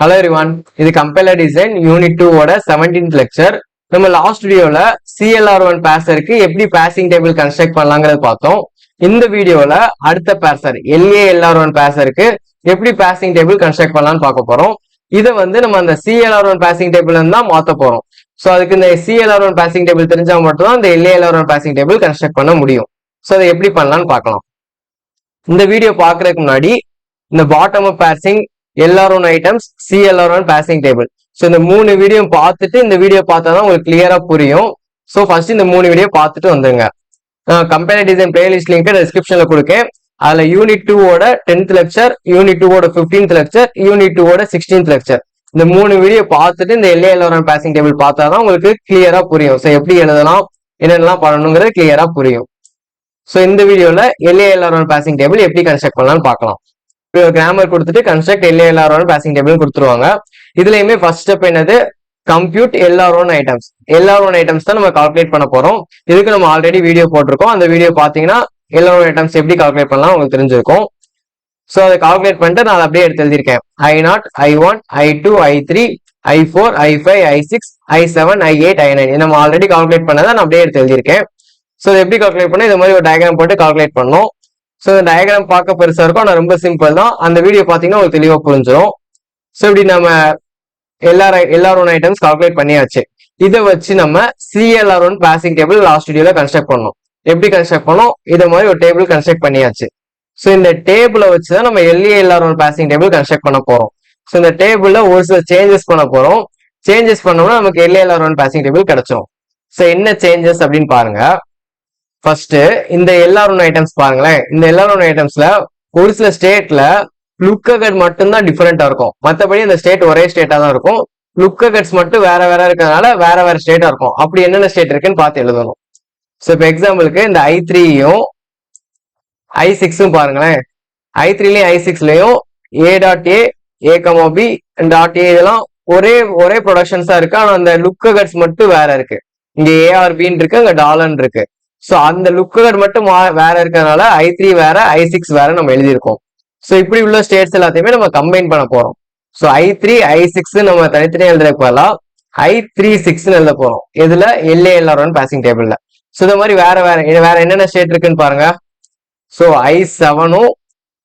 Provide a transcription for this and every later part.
Hello everyone, இது compiler design unit 2 ஓட 17th lecture. நம்ம லாஸ்ட் வீடியோல CLR1 பேசருக்கு எப்படி பாசிங் டேபிள் கன்ஸ்ட்ரக்ட் பண்ணலாங்கிறத பார்த்தோம். இந்த வீடியோல அடுத்த பேசர் LALR1 பேசருக்கு எப்படி பாசிங் டேபிள் கன்ஸ்ட்ரக்ட் பண்ணலாம்னு பார்க்க போறோம். இதை நம்ம அந்த CLR1 பாசிங் டேபிள் தான் மாத்த போறோம். ஸோ அதுக்கு இந்த CLR1 பாசிங் டேபிள் தெரிஞ்சா மட்டும் தான் இந்த LALR1 பாசிங் டேபிள் கன்ஸ்ட்ரக்ட் பண்ண முடியும். ஸோ அதை எப்படி பண்ணலாம்னு பார்க்கலாம். இந்த வீடியோ பார்க்கறதுக்கு முன்னாடி இந்த bottom up passing LR1 items CLR1 passing table so இந்த 3 வீடியோ பார்த்துட்டு இந்த வீடியோ பார்த்தா தான் உங்களுக்கு கிளியரா புரியும். ஸோ ஃபர்ஸ்ட் இந்த 3 வீடியோ பார்த்துட்டு வந்துருங்க. கம்பைலர் டிசைன் பிளேலிஸ்ட் லிங்க் டிஸ்கிரிப்ஷன்ல கொடுக்கேன். அதுல யூனிட் 2 ஓட 10th லெக்சர், யூனிட் 2 ஓட 15th லெக்சர், யூனிட் 2 ஓட 16th லெக்சர் இந்த 3 வீடியோ பார்த்துட்டு இந்த LALR1 பாசிங் டேபிள் பார்த்தா தான் உங்களுக்கு கிளியரா புரியும். ஸோ எப்படி எழுதலாம், என்னென்னலாம் பண்ணணுங்கிறது கிளியரா புரியும். ஸோ இந்த வீடியோல LALR1 பாசிங் டேபிள் எப்படி கன்ஸ்ட்ரக்ட் பண்ணலாம்னு பார்க்கலாம். கிராமர் கொடுத்துட்டு கன்ஸ்ட்ரக்ட் LALR1 பாசிங் டேபிள் கொடுத்துருவாங்க. இதுலயுமே ஃபர்ஸ்ட் ஸ்டெப் என்னது, compute LR1 items. LR1 items தான் நம்ம கால்குலேட் பண்ண போறோம். இதுக்கு நம்ம ஆல்ரெடி வீடியோ போட்டிருக்கோம். அந்த வீடியோ பாத்தீங்கன்னா LR1 ஐட்டம்ஸ் எப்படி கால்குலேட் பண்ணலாம் உங்களுக்கு தெரிஞ்சிருக்கும். ஸோ அதை கால்குலேட் பண்ணிட்டு நான் அப்படியே எடுத்து எழுதியிருக்கேன். I0, I1, I2, I3, I4, I5, I6, I7, I8, I9 நம்ம ஆல்ரெடி கால்குலேட் பண்ணதை நான் அப்படியே எடுத்து எழுதியிருக்கேன். ஸோ இதை எப்படி கால்குலேட் பண்ண, இது மாதிரி ஒரு டயக்ராம் போட்டு கால்குலேட் பண்ணோம். ஸோ இந்த டயக்ராம் பார்க்க பெருசா இருக்கும், ஆனால் ரொம்ப சிம்பிள் தான். அந்த வீடியோ பார்த்தீங்கன்னா உங்களுக்கு தெளிவாக புரிஞ்சிடும். ஸோ இப்படி நம்ம LR1 ஐட்டம்ஸ் கால்குலேட் பண்ணியாச்சு. இதை வச்சு நம்ம CLR1 பாசிங் டேபிள் லாஸ்ட் வீடியோல கன்ஸ்ட்ரக்ட் பண்ணோம். எப்படி கன்ஸ்ட்ரக்ட் பண்ணோம், இதை மாதிரி ஒரு டேபிள் கன்ஸ்ட்ரக்ட் பண்ணியாச்சு. ஸோ இந்த டேபிளை வச்சுதான் நம்ம LALR1 பாசிங் டேபிள் கன்ஸ்ட்ரக்ட் பண்ண போறோம். ஸோ இந்த டேபிள்ல ஒரு சில சேஞ்சஸ் பண்ண போறோம். சேஞ்சஸ் பண்ணோம்னா நமக்கு LALR1 பாசிங் டேபிள் கிடைச்சிடும். ஸோ என்ன சேஞ்சஸ் அப்படின்னு பாருங்க. ஃபர்ஸ்ட் இந்த LR1 ஐட்டம்ஸ் பாருங்களேன். இந்த LR1 ஐட்டம்ஸ்ல ஒரு சில ஸ்டேட்ல லுக் அகட் மட்டும்தான் டிஃபரெண்டா இருக்கும். மற்றபடி இந்த ஸ்டேட் ஒரே ஸ்டேட்டா தான் இருக்கும். லுக் அகட்ஸ் மட்டும் வேற வேற இருக்கிறதுனால வேற வேற ஸ்டேட்டா இருக்கும். அப்படி என்னென்ன ஸ்டேட் இருக்குன்னு பார்த்து எழுதணும். ஸோ இப்போ எக்ஸாம்பிளுக்கு இந்த I3யும் I6ம் பாருங்களேன். I3லயும் I6லயும் A.A, A,B டாட் A இதெல்லாம் ஒரே ப்ரொடக்ஷன்ஸா இருக்கு. ஆனா அந்த லுக் அகட்ஸ் மட்டும் வேற இருக்கு. இங்க ARBன்னு இருக்கு, அங்க டாலர்னு இருக்கு. ஸோ அந்த லுக் அகட் மட்டும் வேற இருக்கிறதுனால I3 வேற I6 வேற நம்ம எழுதியிருக்கோம். ஸோ இப்படி உள்ள ஸ்டேட்ஸ் எல்லாத்தையுமே நம்ம கம்பைன் பண்ண போறோம். ஸோ I3 I6 நம்ம தனித்தனியா எழுதுறதுக்கு பதிலா I36 எழுத போறோம். இதுல LALR1 பாசிங் டேபிள்ல. ஸோ இந்த மாதிரி வேற என்னென்ன ஸ்டேட் இருக்குன்னு பாருங்க. ஸோ I7ம்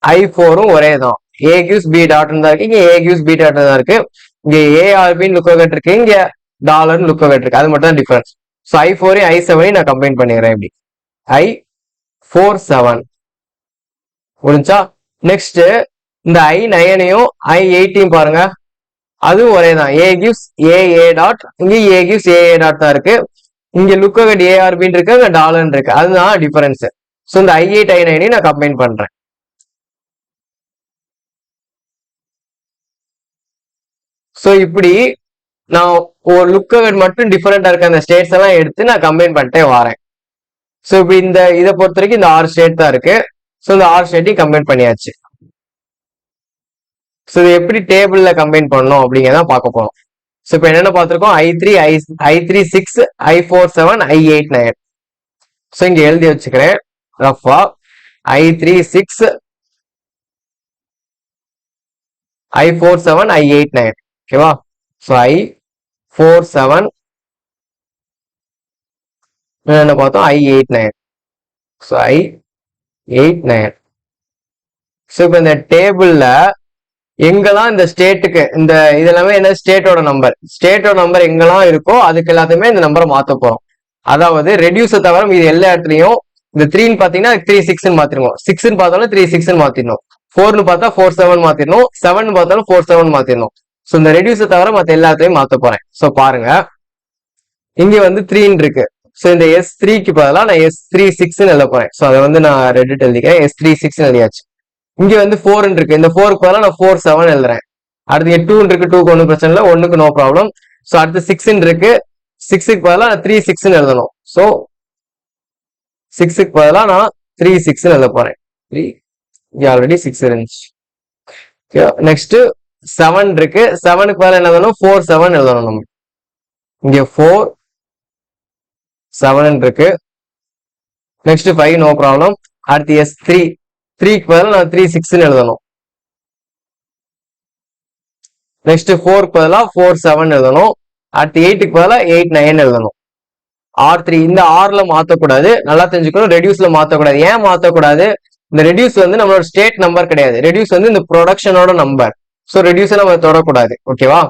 I4ம் ஒரே தான். A gives B டாட் தான் இருக்கு, இங்க A gives B டாட் தான் இருக்கு. இங்க ARBன்னு லுக் அகட் இருக்கு, இங்க டாலர்னு லுக் அகட் இருக்கு. அது மட்டும் தான் டிஃபரன்ஸ். ஸோ I4யும் I7யும் நான் கம்பைன் பண்ணிடுறேன். இப்படி I47 முடிஞ்சா. நெக்ஸ்ட் இந்த I9யும் I18 பாருங்க, அதுவும் ஒரே தான். A gives AA டாட், இங்க A gives AA டாட் தான் இருக்கு. இங்க லுக் அகட் ARBன்னு இருக்கு, அங்க டாலர்னு இருக்கு. அதுதான் டிஃபரன்ஸ். ஸோ இந்த I8 I9 நான் கம்பைன் பண்றேன். ஸோ இப்படி நான் ஒரு லுக் அகட் மட்டும் டிஃபரெண்டா இருக்க அந்த ஸ்டேட்ஸ் எல்லாம் எடுத்து நான் கம்பைன் பண்ணிட்டே வரேன். ஸோ இப்படி இதை பொறுத்த வரைக்கும் இந்த 6 ஸ்டேட் தான் இருக்கு. ஸோ இந்த 6 ஸ்டேட்டையும் கம்பைன் பண்ணியாச்சு. ஸோ இது எப்படி டேபிள்ல கம்பைன் பண்ணணும் அப்படிங்கிறத பார்க்க போறோம். ஸோ இப்போ என்னென்ன பார்த்துருக்கோம், I36, I47, I89. ஸோ இங்க எழுதி வச்சுக்கிறேன் ரஃபா. I36, I47, I89. ஓகேவா. ஸோ I47 என்ன பார்த்தோம், I89. So I89. ஸோ இப்போ இந்த டேபிள்ல எங்கெல்லாம் இந்த ஸ்டேட்டுக்கு இந்த இதெல்லாமே என்ன ஸ்டேட்டோட நம்பர் எங்கெல்லாம் இருக்கோ அதுக்கு எல்லாத்தையுமே இந்த நம்பரை மாத்த போறோம். அதாவது ரெடியூஸை தவிர மீது எல்லா இடத்துலயும் இந்த 3ன்னு பாத்தீங்கன்னா 36ன்னு மாத்திருவோம், 6ன்னு பார்த்தாலும் 36ன்னு மாத்திடணும், 4ன்னு பார்த்தா 47 மாத்திடணும், 7ன்னு பார்த்தாலும் 47 மாத்திடணும். ஸோ இந்த ரெடியூஸை தவிர மற்ற எல்லாத்தையும் மாத்த போறேன். ஸோ பாருங்க, இங்க 3ன்னு இருக்கு. ஸோ இந்த S3க்கு பதிலாக நான் S36ன்னு எழுத போறேன். ஸோ அதை நான் ரெடிட் எழுதிக்கிறேன், S36ன்னு எழுதியாச்சு. இங்க 4ன்னு இருக்கு, இந்த 4க்கு பதிலாக நான் 47 எழுதுறேன். அடுத்து 2ன்னு இருக்கு, 2க்கு ஒன்றும் பிரச்சனை இல்லை, 1க்கு நோ ப்ராப்ளம். ஸோ அடுத்து 6ன்னு இருக்கு, 6க்கு பதிலாக நான் 36ன்னு எழுதணும். ஸோ 6க்கு பதிலாக நான் 36ன்னு எழுத போறேன். ஆல்ரெடி 6 இருந்துச்சு. நெக்ஸ்ட் 7 இருக்கு, 7க்கு பதிலாக என்ன எழுதணும், 47 எழுதணும். நம்ம இங்க 47 இருக்கு. Next 5 no problem. அடுத்து S3க்கு பதிலாக நான் 36ன்னு எழுதணும். நெக்ஸ்ட் 4க்கு பதிலா 4 7 எழுதணும். அடுத்து 8க்கு பதிலா 8 9 எழுதணும். R3 இந்த ஆர்ல மாத்தக்கூடாது, நல்லா தெரிஞ்சுக்கணும். ரெடியூஸ்ல மாத்தக்கூடாது. ஏன் மாத்தக்கூடாது? இந்த ரெடியூஸ் வந்து நம்மளோட ஸ்டேட் நம்பர் கிடையாது. ரெடியூஸ் வந்து இந்த ப்ரொடக்ஷனோட நம்பர். ஸோ ரெடியூஸை நம்ம தொடக்கூடாது. ஓகேவா?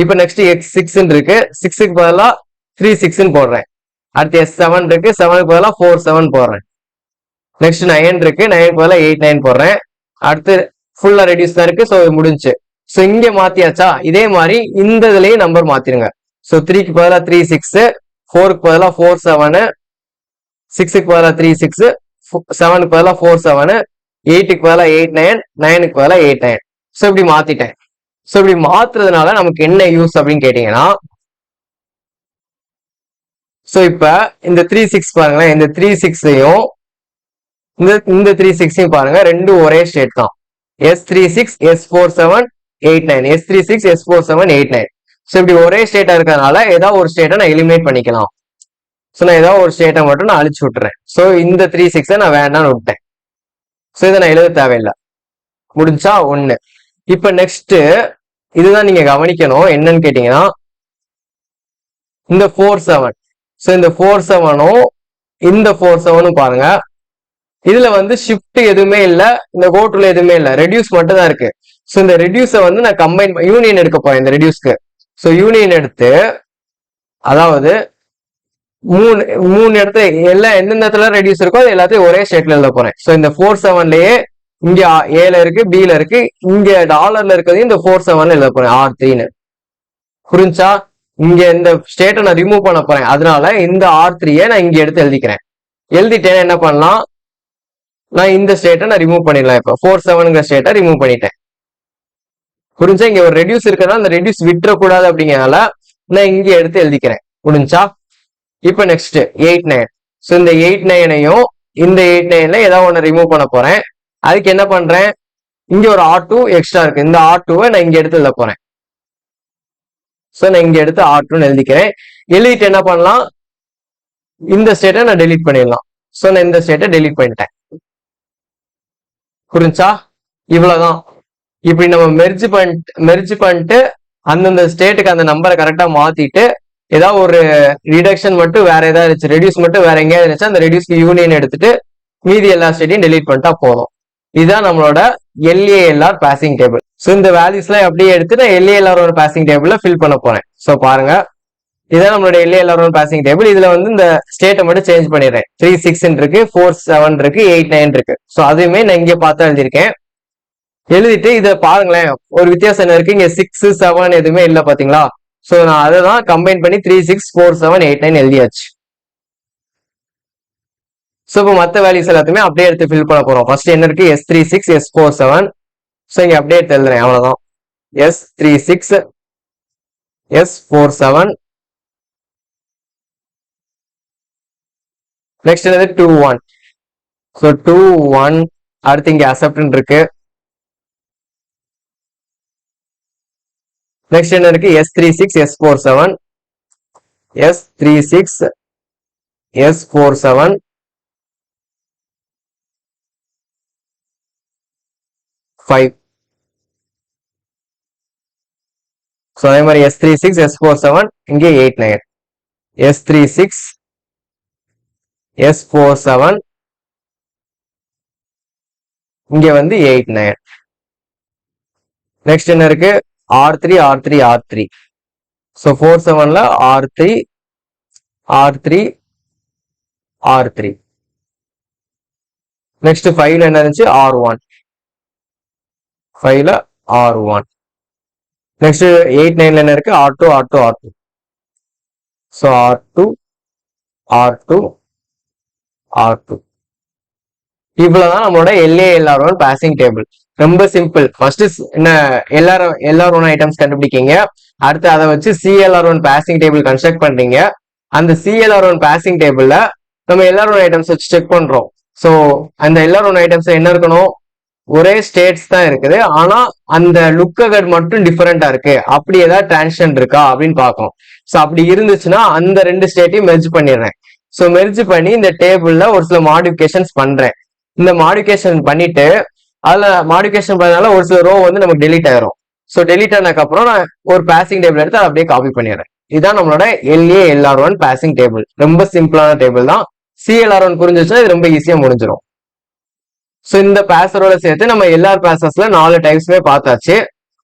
இப்போ நெக்ஸ்ட் X6 இருக்கு, 6க்கு பதிலா 3 6 போடுறேன். அடுத்து S7 இருக்கு, 7க்கு பதிலா 4 7 போடுறேன். நெக்ஸ்ட் 9 இருக்கு, 9க்கு பதிலா 8 9 போடுறேன். அடுத்து ஃபுல்லா ரெடியூஸ் தான் இருக்கு. ஸோ முடிஞ்சு. ஸோ இங்க மாத்தியாச்சா? இதே மாதிரி இந்த இதுலயும் நம்பர் மாத்திருங்க. ஸோ 3க்கு பதிலா 3 6, 4க்கு பதிலா 4 7, 6க்கு பதிலா 3 6, 7க்கு பதிலா 4 7, 8க்கு பதிலா 8 9, 9க்கு பதிலா 8 9. ஸோ இப்படி மாத்திட்டேன். ஸோ இப்படி மாத்துறதுனால நமக்கு என்ன யூஸ் அப்படின்னு கேட்டீங்கன்னா, ஸோ இப்ப இந்த 3 6 பாருங்களேன், இந்த 3 6ஐயும் இந்த 3 6ஐயும் பாருங்க, ரெண்டும் ஒரே ஸ்டேட் தான். S36 S47 8 9, S36 S47 8 9. So இப்படி ஒரே ஸ்டேட்டா இருக்கிறதுனால ஏதாவது ஒரு ஸ்டேட்டை நான் எலிமினேட் பண்ணிக்கலாம். ஸோ நான் ஏதாவது ஒரு ஸ்டேட்டை மட்டும் நான் அழிச்சு விட்டுறேன். ஸோ இந்த 3 6 நான் வேண்டாம்னு விட்டேன். ஸோ இதை நான் எழுத தேவையில்லை. முடிஞ்சா 1. இப்ப நெக்ஸ்ட் இதுதான் நீங்க கவனிக்கணும். என்னன்னு கேட்டீங்கன்னா, இந்த 4 7. ஸோ இந்த 4 7ம் இந்த 4 7ம் பாருங்க, இதுல வந்து ஷிஃப்ட் எதுவுமே இல்ல, இந்த கோட்டுல எதுவுமே இல்ல, ரெடியூஸ் மட்டும் தான் இருக்கு. ஸோ இந்த ரெடியூஸை வந்து நான் யூனியன் எடுக்க போறேன் இந்த ரெடியூஸ்க்கு. ஸோ யூனியன் எடுத்து, அதாவது மூணு இடத்துல எல்லாம் எந்தெந்த இடத்துல ரெடியூஸ் இருக்கோ அது எல்லாத்தையும் ஒரே ஸ்டேட்ல எழுத போறேன். ஸோ இந்த 4 7லயே இங்க ஏல இருக்கு, பில இருக்கு, இங்க டாலர்ல இருக்கிறதையும் இந்த 4 7 எழுத போறேன், R3ன்னு. புரிஞ்சா? இங்க இந்த ஸ்டேட்டை நான் ரிமூவ் பண்ண போறேன். அதனால இந்த R3யை நான் இங்க எடுத்து எழுதிக்கிறேன். எழுதிட்டேன் என்ன பண்ணலாம், நான் இந்த ஸ்டேட்டை நான் ரிமூவ் பண்ணிடலாம். இப்ப 4 7ங்கிற ஸ்டேட்டை ரிமூவ் பண்ணிட்டேன். புரிஞ்சா? இங்க ஒரு ரெடியூஸ் இருக்கிறதா, அந்த ரெடியூஸ் விட்டுறக்கூடாது அப்படிங்கறதுனால நான் இங்க எடுத்து எழுதிக்கிறேன். புரிஞ்சா? இப்ப நெக்ஸ்ட் 8 9. ஸோ இந்த 8 9ஐயும் இந்த 8 9ல ஏதாவது ஒண்ணு ரிமூவ் பண்ண போறேன். அதுக்கு என்ன பண்றேன், இங்க ஒரு R2 எக்ஸ்ட்ரா இருக்கு, இந்த R2வை நான் இங்க எடுத்து எழுத போறேன். ஸோ நான் இங்க எடுத்து R2ன்னு எழுதிக்கிறேன். எழுதிட்டு என்ன பண்ணலாம், இந்த ஸ்டேட்டை நான் டெலீட் பண்ணிடலாம். ஸோ நான் இந்த ஸ்டேட்டை டெலீட் பண்ணிட்டேன். புரிஞ்சா? இவ்வளவுதான். இப்படி நம்ம மெர்ஜ் பண்ணிட்டு அந்தந்த ஸ்டேட்டுக்கு அந்த நம்பரை கரெக்டா மாத்திட்டு, ஏதாவது ஒரு ரிடக்ஷன் மட்டும் வேற ஏதாவது இருந்துச்சு, ரெடியூஸ் மட்டும் வேற எங்கேயாவது இருந்துச்சு, அந்த ரெடியூஸ்க்கு யூனியன் எடுத்துட்டு மீதி எல்லா ஸ்டேட்டையும் டெலீட் பண்ணிட்டா போதும். இதுதான் நம்மளோட LALR பாசிங் டேபிள். ஸோ இந்த வேல்யூஸ்லாம் அப்படியே எடுத்து நான் LALR பாசிங் டேபிள்ல ஃபில் பண்ண போறேன். ஸோ பாருங்க, இதுதான் நம்மளோட LALR பாசிங் டேபிள். இதுல வந்து இந்த ஸ்டேட்டை மட்டும் சேஞ்ச் பண்ணிடுறேன். 3 6 இருக்கு, 4 7 இருக்கு, 8 9 இருக்கு. ஸோ அதுவுமே நான் இங்க பார்த்து எழுதியிருக்கேன். எழுதிட்டு இதை பாருங்களேன், ஒரு வித்தியாசம் என்ன இருக்கு, இங்க 6 7 எதுவுமே இல்லை பாத்தீங்களா? ஸோ நான் அதை தான் கம்பைன் பண்ணி 3 6 4 7 8 9 எழுதியாச்சு. ஸோ இப்போ மற்ற வேல்யூஸ் எல்லாத்தையுமே அப்படியே எடுத்து ஃபில் பண்ண போறோம். ஃபர்ஸ்ட் என்ன இருக்கு, S36 S47. ஸோ இங்க அப்படியே எடுத்து எழுதுறேன், அவ்வளவுதான். S36 S47. நெக்ஸ்ட் என்னது 2 1. ஸோ 2 1. அடுத்து இங்க அக்செப்ட் இருக்கு. நெக்ஸ்ட் என்ன இருக்கு, S36 S47. S36 S47. So அதே மாதிரி S36 S47 இங்கே 8 9. S36 S47 இங்க வந்து 8 9. நெக்ஸ்ட் என்ன இருக்கு, R3 R3 R3. So 4 7ல R3 R3 R3. Next 5ல என்ன இருந்துச்சு, R1. 5ல R1. நெக்ஸ்ட் 8 9ல என்ன இருக்கு, R2 R2 R2. So R2 R2 R2. இவ்வளவுதான் நம்மளோட LALR பாசிங் டேபிள். ரொம்ப சிம்பிள். ஃபர்ஸ்ட் என்ன LR1 ஐட்டம்ஸ் கண்டுபிடிக்கீங்க, அடுத்து அதை வச்சு CLR1 பாசிங் டேபிள் கன்ஸ்ட்ரக்ட் பண்றீங்க. அந்த CLR1 பாசிங் டேபிள்ல நம்ம LR1 ஐட்டம்ஸ் வச்சு செக் பண்றோம். ஸோ அந்த LR1 ஐட்டம்ஸ் என்ன இருக்கணும், ஒரே ஸ்டேட்ஸ் தான் இருக்குது, ஆனா அந்த லுக் அகட் மட்டும் டிஃபரெண்டா இருக்கு, அப்படி ஏதாவது டிரான்சிஷன் இருக்கா அப்படின்னு பார்க்கணும். ஸோ அப்படி இருந்துச்சுன்னா அந்த ரெண்டு ஸ்டேட்டையும் மெர்ஜ் பண்ணிடுறேன். ஸோ மெர்ஜ் பண்ணி இந்த டேபிள்ல ஒரு சில மாடிஃபிகேஷன்ஸ் பண்றேன். இந்த மாடிஃபிகேஷன் பண்ணிட்டு அதுல மாடிஃபிகேஷன் பண்ணனால ஒரு சில ரோ வந்து நமக்கு டெலீட் ஆயிரும். ஸோ டெலிட் ஆனதுக்கு அப்புறம் நான் ஒரு பாசிங் டேபிள் எடுத்து அதை அப்படியே காப்பி பண்ணிடுறேன். இதுதான் நம்மளோட LALR1 பாசிங் டேபிள். ரொம்ப சிம்பிளான டேபிள் தான். CLR1 புரிஞ்சிச்சுன்னா இது ரொம்ப ஈஸியா முடிஞ்சிடும். ஸோ இந்த பேசரோட சேர்த்து நம்ம எல்லார் பேசஸ்ல 4 டைப்ஸுமே பார்த்தாச்சு.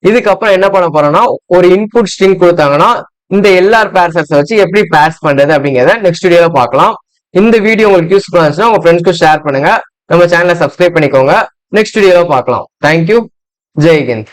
இதுக்கப்புறம் என்ன பண்ண போறோம்னா, ஒரு இன்புட் ஸ்ட்ரிங் கொடுத்தாங்கன்னா இந்த எல்லார் பேசர்ஸ் வச்சு எப்படி பேஸ் பண்றது அப்படிங்கிறத நெக்ஸ்ட் வீடியோல பார்க்கலாம். இந்த வீடியோ உங்களுக்கு யூஸ்ஃபுல்லா இருந்துச்சுன்னா உங்க ஃப்ரெண்ட்ஸ்க்கு ஷேர் பண்ணுங்க. நம்ம சேனலை சப்ஸ்கிரைப் பண்ணிக்கோங்க. நெக்ஸ்ட் வீடியோல பார்க்கலாம். தேங்க்யூ. ஜெய் ஹிந்த்.